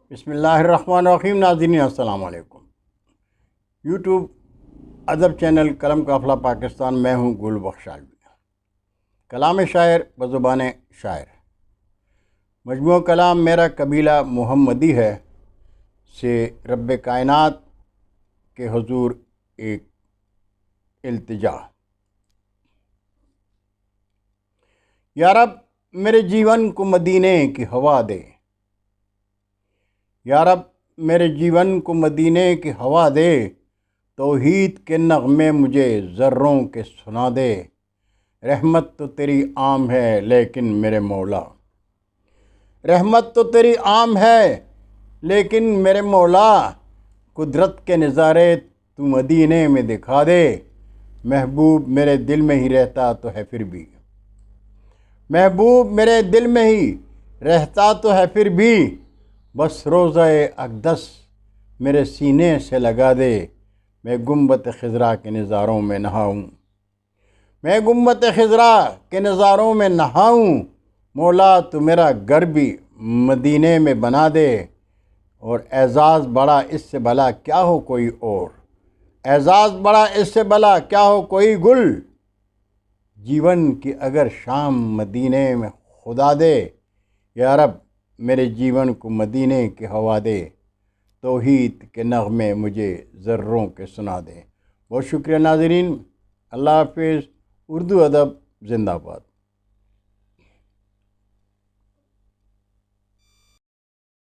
بسم اللہ الرحمن الرحیم۔ ناظرین السلام علیکم۔ یوٹیوب ادب چینل قلم قافلہ پاکستان، میں ہوں گل بخش عالوی۔ کلام شاعر بزبان شاعر، مجموعہ کلام میرا قبیلہ محمدی ہے سے رب کائنات کے حضور ایک التجا۔ یا رب میرے جیون کو مدینے کی ہوا دے، یا رب میرے جیون کو مدینے کی ہوا دے، توحید کے نغمے مجھے ذروں کے سنا دے۔ رحمت تو تیری عام ہے لیکن میرے مولا، رحمت تو تیری عام ہے لیکن میرے مولا، قدرت کے نظارے تو مدینے میں دکھا دے۔ محبوب میرے دل میں ہی رہتا تو ہے پھر بھی، محبوب میرے دل میں ہی رہتا تو ہے پھر بھی، بس روضہ اقدس میرے سینے سے لگا دے۔ میں گنبد خضرا کے نظاروں میں نہاؤں، میں گنبد خضرا کے نظاروں میں نہاؤں، مولا تو میرا گھر بھی مدینے میں بنا دے۔ اور اعزاز بڑا اس سے بھلا کیا ہو کوئی اور، اعزاز بڑا اس سے بھلا کیا ہو کوئی گل، جیون کی اگر شام مدینے میں خدا دے۔ یا رب میرے جیون کو مدینے کی ہوا دے، توحید کے نغمے مجھے ذروں کے سنا دے۔ بہت شکریہ ناظرین، اللہ حافظ۔ اردو ادب زندہ باد۔